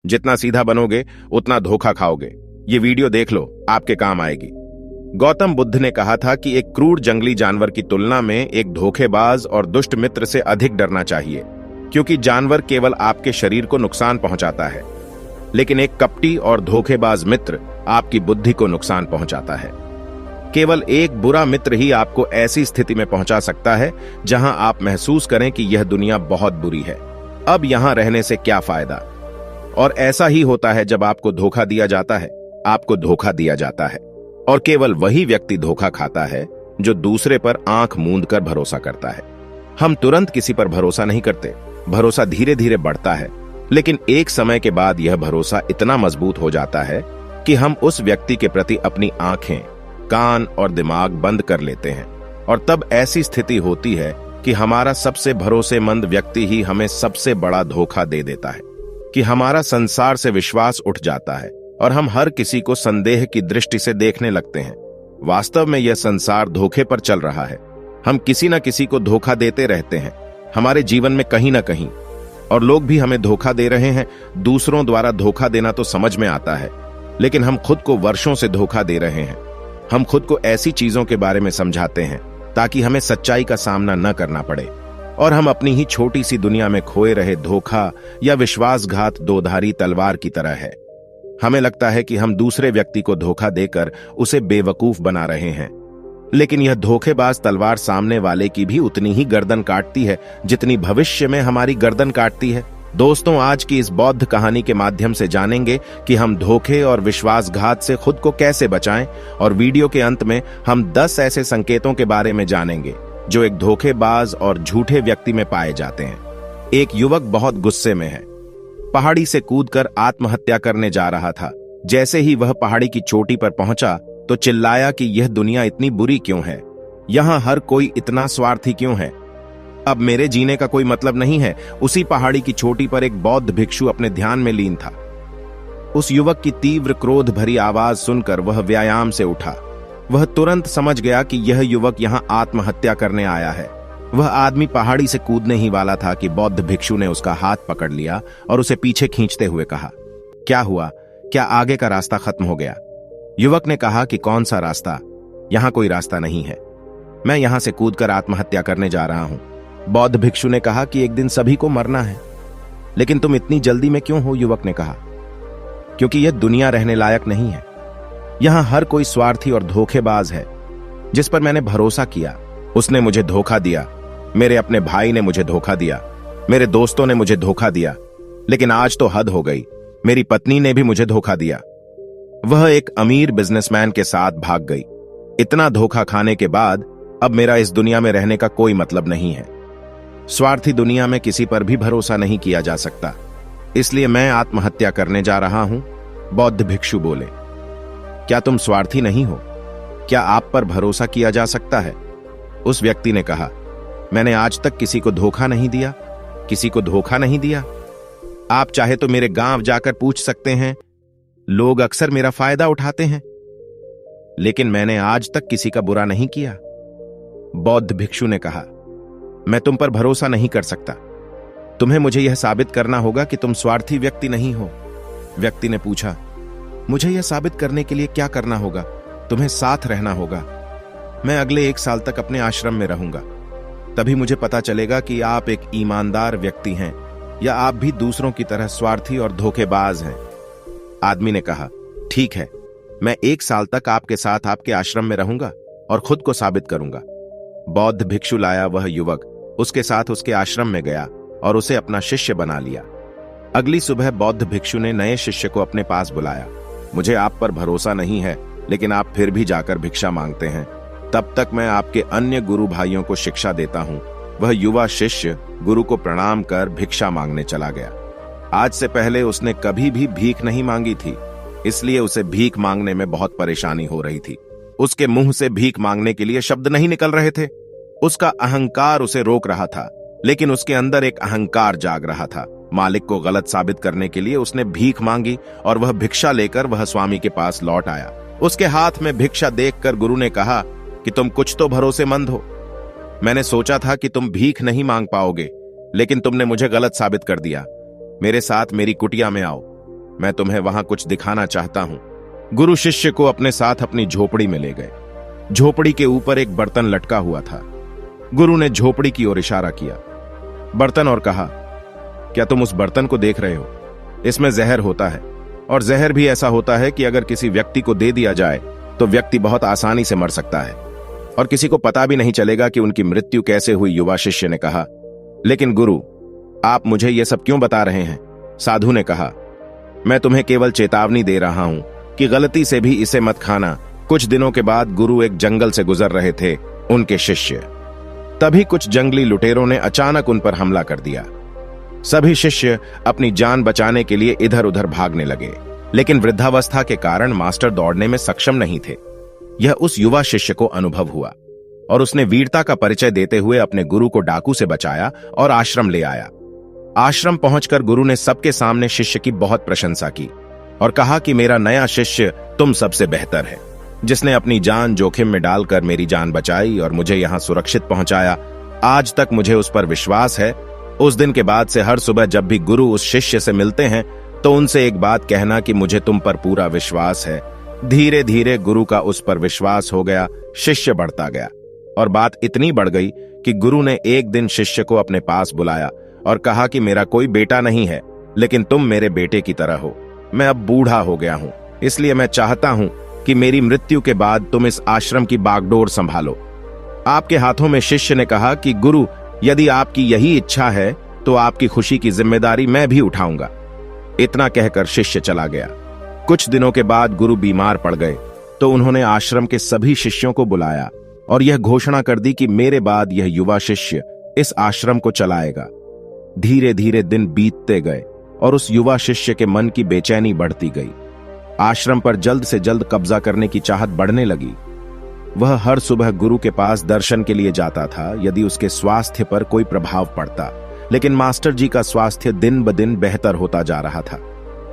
जितना सीधा बनोगे उतना धोखा खाओगे। ये वीडियो देख लो, आपके काम आएगी। गौतम बुद्ध ने कहा था कि एक क्रूर जंगली जानवर की तुलना में एक धोखेबाज और दुष्ट मित्र से अधिक डरना चाहिए, क्योंकि जानवर केवल आपके शरीर को नुकसान पहुंचाता है, लेकिन एक कपटी और धोखेबाज मित्र आपकी बुद्धि को नुकसान पहुंचाता है। केवल एक बुरा मित्र ही आपको ऐसी स्थिति में पहुंचा सकता है जहां आप महसूस करें कि यह दुनिया बहुत बुरी है, अब यहां रहने से क्या फायदा। और ऐसा ही होता है जब आपको धोखा दिया जाता है, आपको धोखा दिया जाता है, और केवल वही व्यक्ति धोखा खाता है जो दूसरे पर आंख मूंद कर भरोसा करता है। हम तुरंत किसी पर भरोसा नहीं करते, भरोसा धीरे धीरे बढ़ता है, लेकिन एक समय के बाद यह भरोसा इतना मजबूत हो जाता है कि हम उस व्यक्ति के प्रति अपनी आंखें, कान और दिमाग बंद कर लेते हैं, और तब ऐसी स्थिति होती है कि हमारा सबसे भरोसेमंद व्यक्ति ही हमें सबसे बड़ा धोखा दे देता है, कि हमारा संसार से विश्वास उठ जाता है और हम हर किसी को संदेह की दृष्टि से देखने लगते हैं। वास्तव में यह संसार धोखे पर चल रहा है। हम किसी न किसी को धोखा देते रहते हैं हमारे जीवन में कहीं ना कहीं, और लोग भी हमें धोखा दे रहे हैं। दूसरों द्वारा धोखा देना तो समझ में आता है, लेकिन हम खुद को वर्षों से धोखा दे रहे हैं। हम खुद को ऐसी चीजों के बारे में समझाते हैं ताकि हमें सच्चाई का सामना न करना पड़े, और हम अपनी ही छोटी सी दुनिया में खोए रहे धोखा या विश्वासघात दोधारी तलवार की तरह है। हमें लगता है कि हम दूसरे व्यक्ति को धोखा देकर उसे बेवकूफ बना रहे हैं, लेकिन यह धोखेबाज तलवार सामने वाले की भी उतनी ही गर्दन काटती है जितनी भविष्य में हमारी गर्दन काटती है। दोस्तों, आज की इस बौद्ध कहानी के माध्यम से जानेंगे कि हम धोखे और विश्वासघात से खुद को कैसे बचाएं, और वीडियो के अंत में हम 10 ऐसे संकेतों के बारे में जानेंगे जो एक धोखेबाज और झूठे व्यक्ति में पाए जाते हैं। एक युवक बहुत गुस्से में है, पहाड़ी से कूदकर आत्महत्या करने जा रहा था। जैसे ही वह पहाड़ी की चोटी पर पहुंचा तो चिल्लाया कि यह दुनिया इतनी बुरी क्यों है, यहां हर कोई इतना स्वार्थी क्यों है, अब मेरे जीने का कोई मतलब नहीं है। उसी पहाड़ी की चोटी पर एक बौद्ध भिक्षु अपने ध्यान में लीन था। उस युवक की तीव्र क्रोध भरी आवाज सुनकर वह व्यायाम से उठा। वह तुरंत समझ गया कि यह युवक यहां आत्महत्या करने आया है। वह आदमी पहाड़ी से कूदने ही वाला था कि बौद्ध भिक्षु ने उसका हाथ पकड़ लिया और उसे पीछे खींचते हुए कहा, क्या हुआ, क्या आगे का रास्ता खत्म हो गया? युवक ने कहा कि कौन सा रास्ता, यहां कोई रास्ता नहीं है, मैं यहां से कूदकर आत्महत्या करने जा रहा हूं। बौद्ध भिक्षु ने कहा कि एक दिन सभी को मरना है, लेकिन तुम इतनी जल्दी में क्यों हो? युवक ने कहा, क्योंकि यह दुनिया रहने लायक नहीं है। यहां हर कोई स्वार्थी और धोखेबाज है। जिस पर मैंने भरोसा किया उसने मुझे धोखा दिया। मेरे अपने भाई ने मुझे धोखा दिया, मेरे दोस्तों ने मुझे धोखा दिया, लेकिन आज तो हद हो गई, मेरी पत्नी ने भी मुझे धोखा दिया। वह एक अमीर बिजनेसमैन के साथ भाग गई। इतना धोखा खाने के बाद अब मेरा इस दुनिया में रहने का कोई मतलब नहीं है। स्वार्थी दुनिया में किसी पर भी भरोसा नहीं किया जा सकता, इसलिए मैं आत्महत्या करने जा रहा हूं। बौद्ध भिक्षु बोले, क्या तुम स्वार्थी नहीं हो? क्या आप पर भरोसा किया जा सकता है? उस व्यक्ति ने कहा, मैंने आज तक किसी को धोखा नहीं दिया, किसी को धोखा नहीं दिया। आप चाहे तो मेरे गांव जाकर पूछ सकते हैं, लोग अक्सर मेरा फायदा उठाते हैं, लेकिन मैंने आज तक किसी का बुरा नहीं किया। बौद्ध भिक्षु ने कहा, मैं तुम पर भरोसा नहीं कर सकता, तुम्हें मुझे यह साबित करना होगा कि तुम स्वार्थी व्यक्ति नहीं हो। व्यक्ति ने पूछा, मुझे यह साबित करने के लिए क्या करना होगा? तुम्हें साथ रहना होगा। मैं अगले 1 साल तक अपने आश्रम में रहूंगा, तभी मुझे पता चलेगा कि आप एक ईमानदार व्यक्ति हैं या आप भी दूसरों की तरह स्वार्थी और धोखेबाज हैं। आदमी ने कहा, ठीक है, मैं 1 साल तक आपके साथ आपके आश्रम में रहूंगा और खुद को साबित करूंगा। बौद्ध भिक्षु लाया वह युवक उसके साथ उसके आश्रम में गया और उसे अपना शिष्य बना लिया। अगली सुबह बौद्ध भिक्षु ने नए शिष्य को अपने पास बुलाया। मुझे आप पर भरोसा नहीं है, लेकिन आप फिर भी जाकर भिक्षा मांगते हैं, तब तक मैं आपके अन्य गुरु भाइयों को शिक्षा देता हूं। वह युवा शिष्य गुरु को प्रणाम कर भिक्षा मांगने चला गया। आज से पहले उसने कभी भी भीख नहीं मांगी थी, इसलिए उसे भीख मांगने में बहुत परेशानी हो रही थी। उसके मुंह से भीख मांगने के लिए शब्द नहीं निकल रहे थे। उसका अहंकार उसे रोक रहा था, लेकिन उसके अंदर एक अहंकार जाग रहा था। मालिक को गलत साबित करने के लिए उसने भीख मांगी और वह भिक्षा लेकर वह स्वामी के पास लौट आया। उसके हाथ में भिक्षा देखकर गुरु ने कहा कि तुम कुछ तो भरोसेमंद हो। मैंने सोचा था कि तुम भीख नहीं मांग पाओगे, लेकिन तुमने मुझे गलत साबित कर दिया। मेरे साथ मेरी कुटिया में आओ। मैं तुम्हें वहां कुछ दिखाना चाहता हूं। गुरु शिष्य को अपने साथ अपनी झोपड़ी में ले गए। झोपड़ी के ऊपर एक बर्तन लटका हुआ था। गुरु ने झोपड़ी की ओर इशारा किया बर्तन और कहा, क्या तुम उस बर्तन को देख रहे हो? इसमें जहर होता है, और जहर भी ऐसा होता है कि अगर किसी व्यक्ति को दे दिया जाए तो व्यक्ति बहुत आसानी से मर सकता है और किसी को पता भी नहीं चलेगा कि उनकी मृत्यु कैसे हुई। युवा शिष्य ने कहा, लेकिन गुरु, आप मुझे यह सब क्यों बता रहे हैं? साधु ने कहा, मैं तुम्हें केवल चेतावनी दे रहा हूं कि गलती से भी इसे मत खाना। कुछ दिनों के बाद गुरु एक जंगल से गुजर रहे थे, उनके शिष्य। तभी कुछ जंगली लुटेरों ने अचानक उन पर हमला कर दिया। सभी शिष्य अपनी जान बचाने के लिए इधर उधर भागने लगे, लेकिन वृद्धावस्था के कारण मास्टर दौड़ने में सक्षम नहीं थे। यह उस युवा शिष्य को अनुभव हुआ और उसने वीरता का परिचय देते हुए अपने गुरु को डाकू से बचाया और आश्रम ले आया। आश्रम पहुंचकर गुरु ने सबके सामने शिष्य की बहुत प्रशंसा की और कहा कि मेरा नया शिष्य तुम सबसे बेहतर है, जिसने अपनी जान जोखिम में डालकर मेरी जान बचाई और मुझे यहां सुरक्षित पहुंचाया। आज तक मुझे उस पर विश्वास है। उस दिन के बाद से हर सुबह जब भी गुरु उस शिष्य से मिलते हैं तो उनसे एक बात कहना कि मुझे तुम पर पूरा विश्वास है। धीरे धीरे गुरु का उस पर विश्वास हो गया, शिष्य बढ़ता गया और बात इतनी बढ़ गई कि गुरु ने एक दिन शिष्य को अपने पास बुलाया और कहा कि मेरा कोई बेटा नहीं है, लेकिन तुम मेरे बेटे की तरह हो। मैं अब बूढ़ा हो गया हूं, इसलिए मैं चाहता हूं कि मेरी मृत्यु के बाद तुम इस आश्रम की बागडोर संभालो। आपके हाथों में। शिष्य ने कहा कि गुरु, यदि आपकी यही इच्छा है तो आपकी खुशी की जिम्मेदारी मैं भी उठाऊंगा। इतना कहकर शिष्य चला गया। कुछ दिनों के बाद गुरु बीमार पड़ गए तो उन्होंने आश्रम के सभी शिष्यों को बुलाया और यह घोषणा कर दी कि मेरे बाद यह युवा शिष्य इस आश्रम को चलाएगा। धीरे धीरे दिन बीतते गए और उस युवा शिष्य के मन की बेचैनी बढ़ती गई। आश्रम पर जल्द से जल्द कब्जा करने की चाहत बढ़ने लगी। वह हर सुबह गुरु के पास दर्शन के लिए जाता था यदि उसके स्वास्थ्य पर कोई प्रभाव पड़ता, लेकिन मास्टर जी का स्वास्थ्य दिन ब दिन बेहतर होता जा रहा था।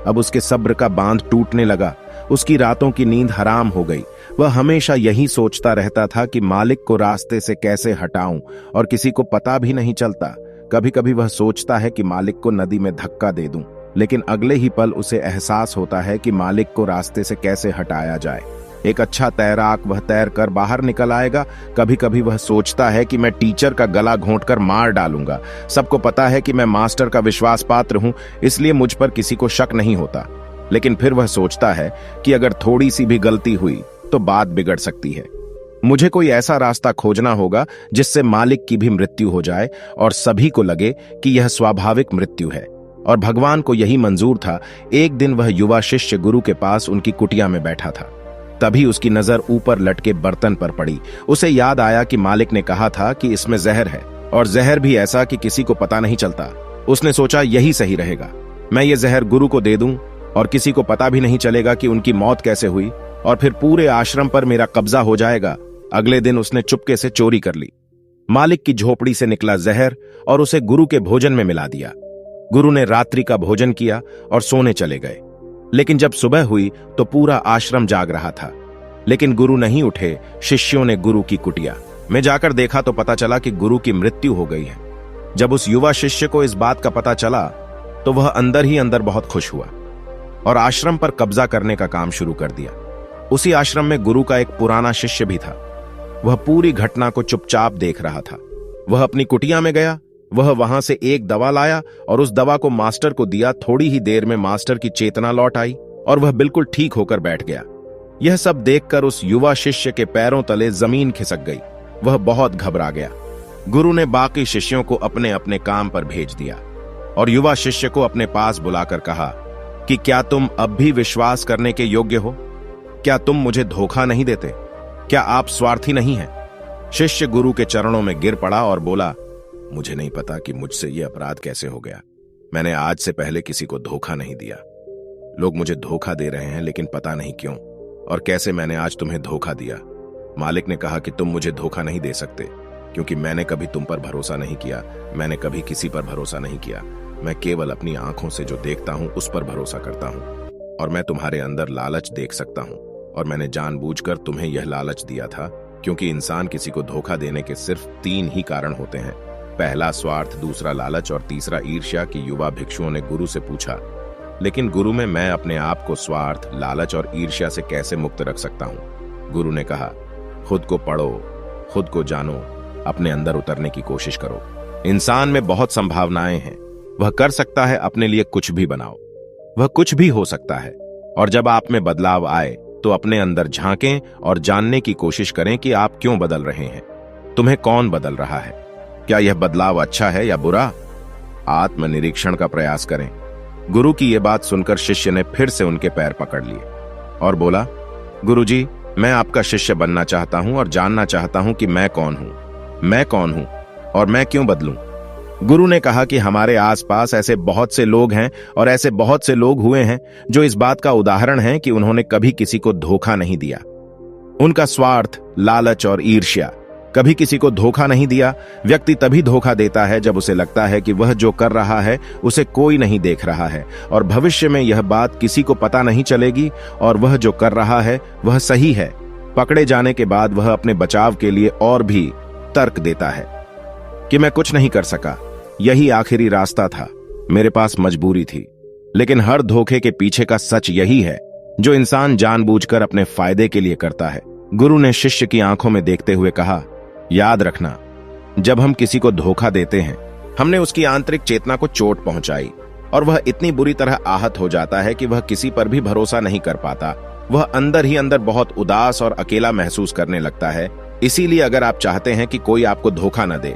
अब उसके सब्र का बांध टूटने लगा। उसकी रातों की नींद हराम हो गई। वह हमेशा यही सोचता रहता था कि मालिक को रास्ते से कैसे हटाऊं और किसी को पता भी नहीं चलता। कभी कभी वह सोचता है कि मालिक को नदी में धक्का दे दूं, लेकिन अगले ही पल उसे एहसास होता है कि मालिक को रास्ते से कैसे हटाया जाए। एक अच्छा तैराक वह तैर कर बाहर निकल आएगा। कभी कभी वह सोचता है कि मैं टीचर का गला घोंटकर मार डालूंगा। सबको पता है कि मैं मास्टर का विश्वास पात्र हूं, इसलिए मुझ पर किसी को शक नहीं होता। लेकिन फिर वह सोचता है कि अगर थोड़ी सी भी गलती हुई तो बात बिगड़ सकती है। मुझे कोई ऐसा रास्ता खोजना होगा जिससे मालिक की भी मृत्यु हो जाए और सभी को लगे कि यह स्वाभाविक मृत्यु है। और भगवान को यही मंजूर था। एक दिन वह युवा शिष्य गुरु के पास उनकी कुटिया में बैठा था। तभी उसकी नजर ऊपर लटके बर्तन पर पड़ी। उसे याद आया कि मालिक ने कहा था कि इसमें जहर है, और जहर भी ऐसा कि किसी को पता नहीं चलता। उसने सोचा यही सही रहेगा, मैं ये जहर गुरु को दे दूं और किसी को पता भी नहीं चलेगा कि उनकी मौत कैसे हुई, और फिर पूरे आश्रम पर मेरा कब्जा हो जाएगा। अगले दिन उसने चुपके से चोरी कर ली। मालिक की झोपड़ी से निकला जहर और उसे गुरु के भोजन में मिला दिया। गुरु ने रात्रि का भोजन किया और सोने चले गए। लेकिन जब सुबह हुई तो पूरा आश्रम जाग रहा था, लेकिन गुरु नहीं उठे। शिष्यों ने गुरु की कुटिया में जाकर देखा तो पता चला कि गुरु की मृत्यु हो गई है। जब उस युवा शिष्य को इस बात का पता चला तो वह अंदर ही अंदर बहुत खुश हुआ और आश्रम पर कब्जा करने का काम शुरू कर दिया। उसी आश्रम में गुरु का एक पुराना शिष्य भी था। वह पूरी घटना को चुपचाप देख रहा था। वह अपनी कुटिया में गया। वह वहां से एक दवा लाया और उस दवा को मास्टर को दिया। थोड़ी ही देर में मास्टर की चेतना लौट आई और वह बिल्कुल ठीक होकर बैठ गया। यह सब देखकर उस युवा शिष्य के पैरों तले जमीन खिसक गई। वह बहुत घबरा गया। गुरु ने बाकी शिष्यों को अपने अपने काम पर भेज दिया और युवा शिष्य को अपने पास बुलाकर कहा कि क्या तुम अब भी विश्वास करने के योग्य हो? क्या तुम मुझे धोखा नहीं देते? क्या आप स्वार्थी नहीं हैं? शिष्य गुरु के चरणों में गिर पड़ा और बोला, मुझे नहीं पता कि मुझसे यह अपराध कैसे हो गया। मैंने आज से पहले किसी को धोखा नहीं दिया। लोग मुझे धोखा दे रहे हैं, लेकिन पता नहीं क्यों और कैसे मैंने आज तुम्हें धोखा दिया। मालिक ने कहा कि तुम मुझे धोखा नहीं दे सकते, क्योंकि मैंने कभी तुम पर भरोसा नहीं किया। मैंने कभी किसी पर भरोसा नहीं किया। मैं केवल अपनी आंखों से जो देखता हूं उस पर भरोसा करता हूं, और मैं तुम्हारे अंदर लालच देख सकता हूं, और मैंने जानबूझकर तुम्हें यह लालच दिया था, क्योंकि इंसान किसी को धोखा देने के सिर्फ 3 ही कारण होते हैं। पहला स्वार्थ, दूसरा लालच और तीसरा ईर्ष्या। की युवा भिक्षुओं ने गुरु से पूछा लेकिन गुरु में मैं अपने आप को स्वार्थ, लालच और ईर्ष्या से कैसे मुक्त रख सकता हूं? गुरु ने कहा, खुद को पढ़ो, खुद को जानो, अपने अंदर उतरने की कोशिश करो। इंसान में बहुत संभावनाएं हैं, वह कर सकता है अपने लिए कुछ भी बनाओ, वह कुछ भी हो सकता है। और जब आप में बदलाव आए तो अपने अंदर झांकें और जानने की कोशिश करें कि आप क्यों बदल रहे हैं, तुम्हें कौन बदल रहा है, क्या यह बदलाव अच्छा है या बुरा? आत्मनिरीक्षण का प्रयास करें। गुरु की यह बात सुनकर शिष्य ने फिर से उनके पैर पकड़ लिए और बोला, गुरुजी, मैं आपका शिष्य बनना चाहता हूं और जानना चाहता हूं कि मैं कौन हूं और मैं क्यों बदलूं? गुरु ने कहा कि हमारे आसपास ऐसे बहुत से लोग हैं और ऐसे बहुत से लोग हुए हैं जो इस बात का उदाहरण हैं कि उन्होंने कभी किसी को धोखा नहीं दिया। उनका स्वार्थ, लालच और ईर्ष्या कभी किसी को धोखा नहीं दिया। व्यक्ति तभी धोखा देता है जब उसे लगता है कि वह जो कर रहा है उसे कोई नहीं देख रहा है और भविष्य में यह बात किसी को पता नहीं चलेगी और वह जो कर रहा है वह सही है। पकड़े जाने के बाद वह अपने बचाव के लिए और भी तर्क देता है कि मैं कुछ नहीं कर सका, यही आखिरी रास्ता था, मेरे पास मजबूरी थी। लेकिन हर धोखे के पीछे का सच यही है जो इंसान जानबूझकर अपने फायदे के लिए करता है। गुरु ने शिष्य की आंखों में देखते हुए कहा, याद रखना, जब हम किसी को धोखा देते हैं, हमने उसकी आंतरिक चेतना को चोट पहुंचाई और वह इतनी बुरी तरह आहत हो जाता है कि वह किसी पर भी भरोसा नहीं कर पाता। वह अंदर ही अंदर बहुत उदास और अकेला महसूस करने लगता है। इसीलिए अगर आप चाहते हैं कि कोई आपको धोखा न दे,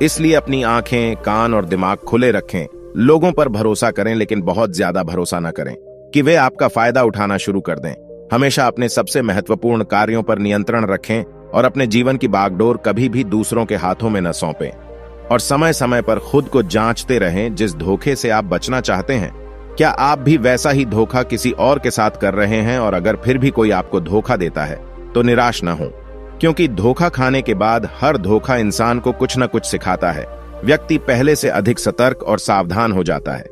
इसलिए अपनी आंखें, कान और दिमाग खुले रखें। लोगों पर भरोसा करें, लेकिन बहुत ज्यादा भरोसा न करें कि वे आपका फायदा उठाना शुरू कर दें। हमेशा अपने सबसे महत्वपूर्ण कार्यों पर नियंत्रण रखें और अपने जीवन की बागडोर कभी भी दूसरों के हाथों में न सौंपें। और समय समय पर खुद को जांचते रहें। जिस धोखे से आप बचना चाहते हैं, क्या आप भी वैसा ही धोखा किसी और के साथ कर रहे हैं? और अगर फिर भी कोई आपको धोखा देता है तो निराश न हो, क्योंकि धोखा खाने के बाद हर धोखा इंसान को कुछ न कुछ सिखाता है। व्यक्ति पहले से अधिक सतर्क और सावधान हो जाता है।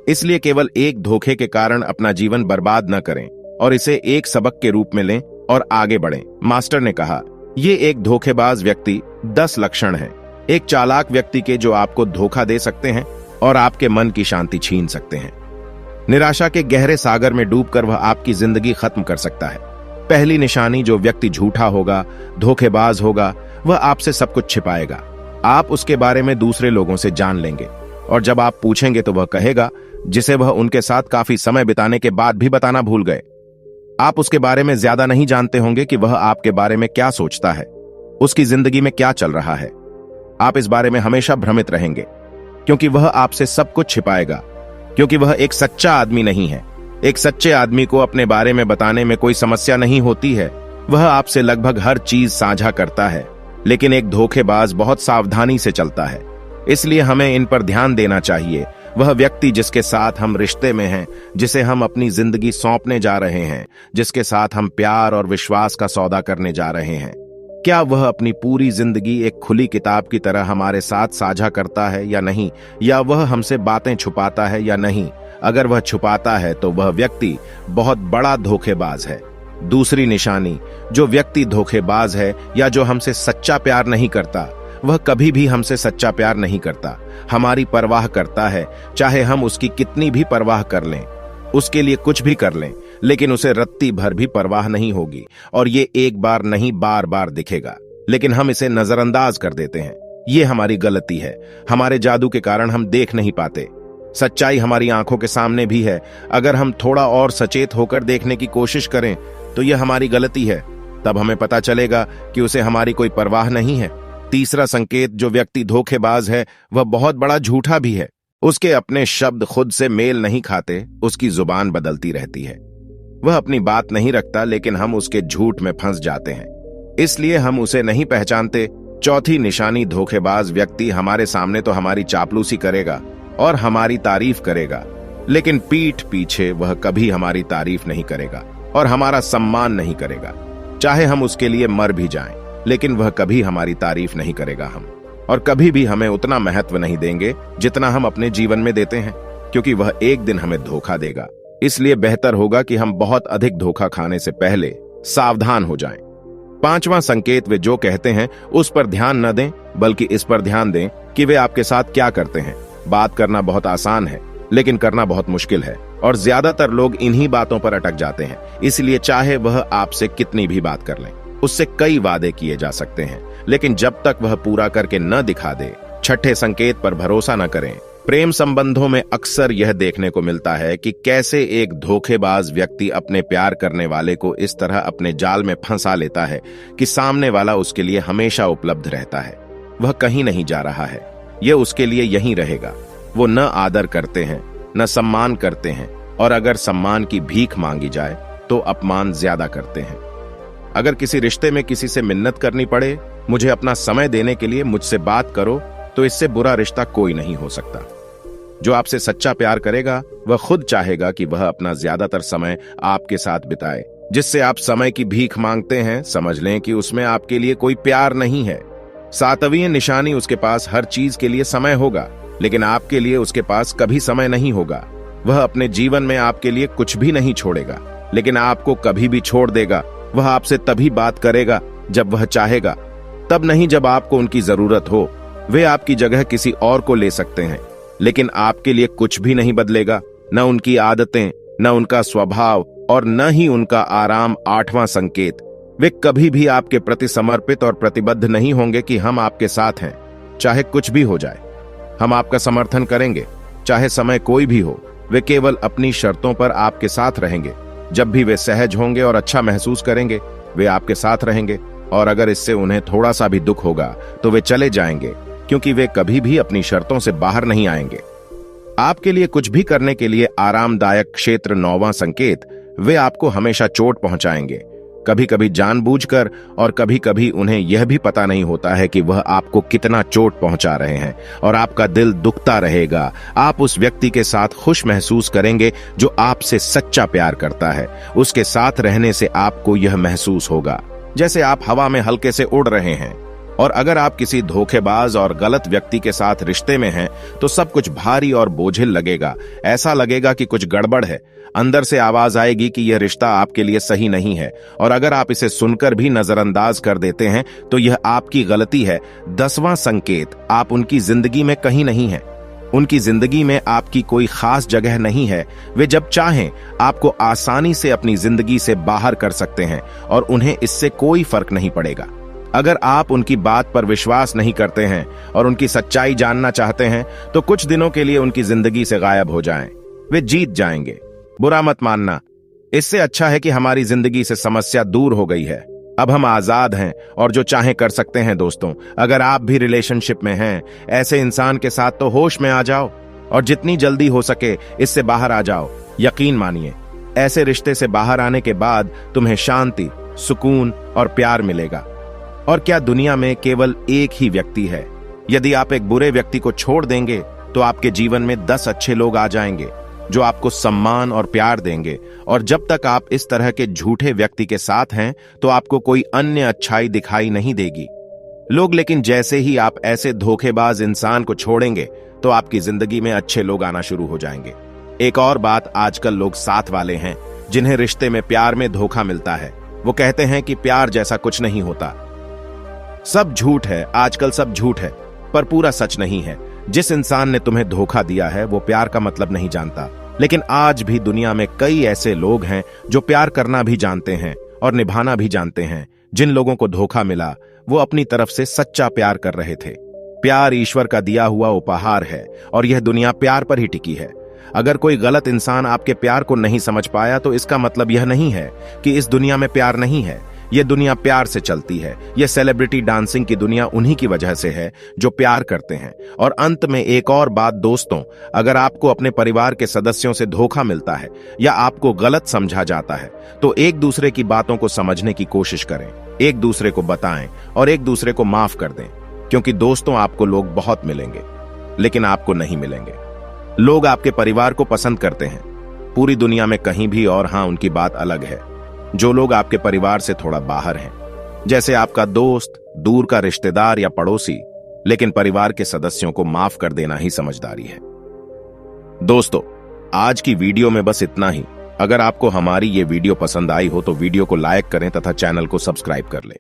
इसलिए केवल एक धोखे के कारण अपना जीवन बर्बाद न करें और इसे एक सबक के रूप में लें और आगे बढ़ें। मास्टर ने कहा, ये एक धोखेबाज व्यक्ति 10 लक्षण हैं, एक चालाक व्यक्ति के जो आपको धोखा दे सकते हैं और आपके मन की शांति छीन सकते हैं। निराशा के गहरे सागर में डूबकर वह आपकी जिंदगी खत्म कर सकता है। पहली निशानी, जो व्यक्ति झूठा होगा, धोखेबाज होगा, वह आपसे सब कुछ छिपाएगा। आप उसके बारे में दूसरे लोगों से जान लेंगे और जब आप पूछेंगे तो वह कहेगा जिसे वह उनके साथ काफी समय बिताने के बाद भी बताना भूल गए। आप उसके बारे में ज्यादा नहीं जानते होंगे कि वह आपके बारे में क्या सोचता है, उसकी जिंदगी में क्या चल रहा है। आप इस बारे में हमेशा भ्रमित रहेंगे क्योंकि वह आपसे सब कुछ छिपाएगा, क्योंकि वह एक सच्चा आदमी नहीं है। एक सच्चे आदमी को अपने बारे में बताने में कोई समस्या नहीं होती है। वह आपसे लगभग हर चीज साझा करता है, लेकिन एक धोखेबाज बहुत सावधानी से चलता है। इसलिए हमें इन पर ध्यान देना चाहिए। वह व्यक्ति जिसके साथ हम रिश्ते में हैं, जिसे हम अपनी जिंदगी सौंपने जा रहे हैं, जिसके साथ हम प्यार और विश्वास का सौदा करने जा रहे हैं, क्या वह अपनी पूरी जिंदगी एक खुली किताब की तरह हमारे साथ साझा करता है या नहीं, या वह हमसे बातें छुपाता है या नहीं? अगर वह छुपाता है तो वह व्यक्ति बहुत बड़ा धोखेबाज है। दूसरी निशानी, जो व्यक्ति धोखेबाज है या जो हमसे सच्चा प्यार नहीं करता, वह कभी भी हमसे सच्चा प्यार नहीं करता। हमारी परवाह करता है, चाहे हम उसकी कितनी भी परवाह कर लें, उसके लिए कुछ भी कर लें, लेकिन उसे रत्ती भर भी परवाह नहीं होगी और ये एक बार नहीं बार बार दिखेगा। लेकिन हम इसे नजरअंदाज कर देते हैं। ये हमारी गलती है। हमारे जादू के कारण हम देख नहीं पाते। सच्चाई हमारी आंखों के सामने भी है। अगर हम थोड़ा और सचेत होकर देखने की कोशिश करें तो यह हमारी गलती है। तब हमें पता चलेगा कि उसे हमारी कोई परवाह नहीं है। तीसरा संकेत, जो व्यक्ति धोखेबाज है वह बहुत बड़ा झूठा भी है। उसके अपने शब्द खुद से मेल नहीं खाते, उसकी जुबान बदलती रहती है। वह अपनी बात नहीं रखता, लेकिन हम उसके झूठ में फंस जाते हैं, इसलिए हम उसे नहीं पहचानते। चौथी निशानी, धोखेबाज व्यक्ति हमारे सामने तो हमारी चापलूसी करेगा और हमारी तारीफ करेगा, लेकिन पीठ पीछे वह कभी हमारी तारीफ नहीं करेगा और हमारा सम्मान नहीं करेगा। चाहे हम उसके लिए मर भी जाएं, लेकिन वह कभी हमारी तारीफ नहीं करेगा। हम और कभी भी हमें उतना महत्व नहीं देंगे जितना हम अपने जीवन में देते हैं, क्योंकि वह एक दिन हमें धोखा देगा। इसलिए बेहतर होगा कि हम बहुत अधिक धोखा खाने से पहले सावधान हो जाएं। पांचवां संकेत, वे जो कहते हैं उस पर ध्यान न दें, बल्कि इस पर ध्यान दें कि वे आपके साथ क्या करते हैं। बात करना बहुत आसान है, लेकिन करना बहुत मुश्किल है और ज्यादातर लोग इन्हीं बातों पर अटक जाते हैं। इसलिए चाहे वह आपसे कितनी भी बात कर लें, उससे कई वादे किए जा सकते हैं, लेकिन जब तक वह पूरा करके न दिखा दे, छठे संकेत पर भरोसा न करें। प्रेम संबंधों में अक्सर यह देखने को मिलता है कि कैसे एक धोखेबाज व्यक्ति अपने प्यार करने वाले को इस तरह अपने जाल में फंसा लेता है कि सामने वाला उसके लिए हमेशा उपलब्ध रहता है। वह कहीं नहीं जा रहा है, यह उसके लिए यहीं रहेगा। वो न आदर करते हैं, न सम्मान करते हैं, और अगर सम्मान की भीख मांगी जाए तो अपमान ज्यादा करते हैं। अगर किसी रिश्ते में किसी से मिन्नत करनी पड़े, मुझे अपना समय देने के लिए मुझसे बात करो, तो इससे बुरा रिश्ता कोई नहीं हो सकता। जो आपसे सच्चा प्यार करेगा, वह खुद चाहेगा कि वह अपना ज्यादातर समय आपके साथ बिताए। जिससे आप समय की भीख मांगते हैं, समझ लें कि उसमें आपके लिए कोई प्यार नहीं है। सातवीं निशानी, उसके पास हर चीज के लिए समय होगा, लेकिन आपके लिए उसके पास कभी समय नहीं होगा। वह अपने जीवन में आपके लिए कुछ भी नहीं छोड़ेगा, लेकिन आपको कभी भी छोड़ देगा। वह आपसे तभी बात करेगा जब वह चाहेगा, तब नहीं जब आपको उनकी जरूरत हो। वे आपकी जगह किसी और को ले सकते हैं, लेकिन आपके लिए कुछ भी नहीं बदलेगा, न उनकी आदतें, न उनका स्वभाव, और न ही उनका आराम। आठवां संकेत, वे कभी भी आपके प्रति समर्पित और प्रतिबद्ध नहीं होंगे कि हम आपके साथ हैं, चाहे कुछ भी हो जाए। हम आपका समर्थन करेंगे, चाहे समय कोई भी हो। वे केवल अपनी शर्तों पर आपके साथ रहेंगे। जब भी वे सहज होंगे और अच्छा महसूस करेंगे, वे आपके साथ रहेंगे, और अगर इससे उन्हें थोड़ा सा भी दुख होगा तो वे चले जाएंगे, क्योंकि वे कभी भी अपनी शर्तों से बाहर नहीं आएंगे। आपके लिए कुछ भी करने के लिए आरामदायक क्षेत्र। नौवां संकेत, वे आपको हमेशा चोट पहुंचाएंगे, कभी कभी जानबूझकर, और कभी कभी उन्हें यह भी पता नहीं होता है कि वह आपको कितना चोट पहुंचा रहे हैं, और आपका दिल दुखता रहेगा। आप उस व्यक्ति के साथ खुश महसूस करेंगे जो आपसे सच्चा प्यार करता है। उसके साथ रहने से आपको यह महसूस होगा जैसे आप हवा में हल्के से उड़ रहे हैं। और अगर आप किसी धोखेबाज और गलत व्यक्ति के साथ रिश्ते में हैं, तो सब कुछ भारी और बोझिल लगेगा। ऐसा लगेगा कि कुछ गड़बड़ है। अंदर से आवाज आएगी कि यह रिश्ता आपके लिए सही नहीं है, और अगर आप इसे सुनकर भी नजरअंदाज कर देते हैं तो यह आपकी गलती है। 10वां संकेत, आप उनकी जिंदगी में कहीं नहीं हैं। उनकी जिंदगी में आपकी कोई खास जगह नहीं है। वे जब चाहें आपको आसानी से अपनी जिंदगी से बाहर कर सकते हैं, और उन्हें इससे कोई फर्क नहीं पड़ेगा। अगर आप उनकी बात पर विश्वास नहीं करते हैं और उनकी सच्चाई जानना चाहते हैं, तो कुछ दिनों के लिए उनकी जिंदगी से गायब हो जाएं। वे जीत जाएंगे। बुरा मत मानना, इससे अच्छा है कि हमारी जिंदगी से समस्या दूर हो गई है। अब हम आजाद हैं और जो चाहे कर सकते हैं। दोस्तों, अगर आप भी रिलेशनशिप में हैं, ऐसे इंसान के साथ तो होश में आ जाओ और जितनी जल्दी हो सके इससे बाहर आ जाओ। यकीन मानिए, ऐसे रिश्ते से बाहर आने के बाद तुम्हें शांति, सुकून और प्यार मिलेगा। और क्या दुनिया में केवल एक ही व्यक्ति है? यदि आप एक बुरे व्यक्ति को छोड़ देंगे, तो आपके जीवन में 10 अच्छे लोग आ जाएंगे जो आपको सम्मान और प्यार देंगे। और जब तक आप इस तरह के झूठे व्यक्ति के साथ हैं, तो आपको कोई अन्य अच्छाई दिखाई नहीं देगी लोग। लेकिन जैसे ही आप ऐसे धोखेबाज इंसान को छोड़ेंगे, तो आपकी जिंदगी में अच्छे लोग आना शुरू हो जाएंगे। एक और बात, आजकल लोग साथ वाले हैं जिन्हें रिश्ते में प्यार में धोखा मिलता है। वो कहते हैं कि प्यार जैसा कुछ नहीं होता, सब झूठ है। आजकल सब झूठ है, पर पूरा सच नहीं है। जिस इंसान ने तुम्हें धोखा दिया है, वो प्यार का मतलब नहीं जानता। लेकिन आज भी दुनिया में कई ऐसे लोग हैं जो प्यार करना भी जानते हैं और निभाना भी जानते हैं। जिन लोगों को धोखा मिला, वो अपनी तरफ से सच्चा प्यार कर रहे थे। प्यार ईश्वर का दिया हुआ उपहार है, और यह दुनिया प्यार पर ही टिकी है। अगर कोई गलत इंसान आपके प्यार को नहीं समझ पाया, तो इसका मतलब यह नहीं है कि इस दुनिया में प्यार नहीं है। यह दुनिया प्यार से चलती है। यह सेलिब्रिटी डांसिंग की दुनिया उन्हीं की वजह से है जो प्यार करते हैं। और अंत में एक और बात दोस्तों, अगर आपको अपने परिवार के सदस्यों से धोखा मिलता है या आपको गलत समझा जाता है, तो एक दूसरे की बातों को समझने की कोशिश करें, एक दूसरे को बताएं और एक दूसरे को माफ कर दें। क्योंकि दोस्तों, आपको लोग बहुत मिलेंगे, लेकिन आपको नहीं मिलेंगे। लोग आपके परिवार को पसंद करते हैं पूरी दुनिया में कहीं भी, और हां, उनकी बात अलग है जो लोग आपके परिवार से थोड़ा बाहर हैं, जैसे आपका दोस्त, दूर का रिश्तेदार या पड़ोसी। लेकिन परिवार के सदस्यों को माफ कर देना ही समझदारी है। दोस्तों, आज की वीडियो में बस इतना ही। अगर आपको हमारी ये वीडियो पसंद आई हो तो वीडियो को लाइक करें तथा चैनल को सब्सक्राइब कर लें।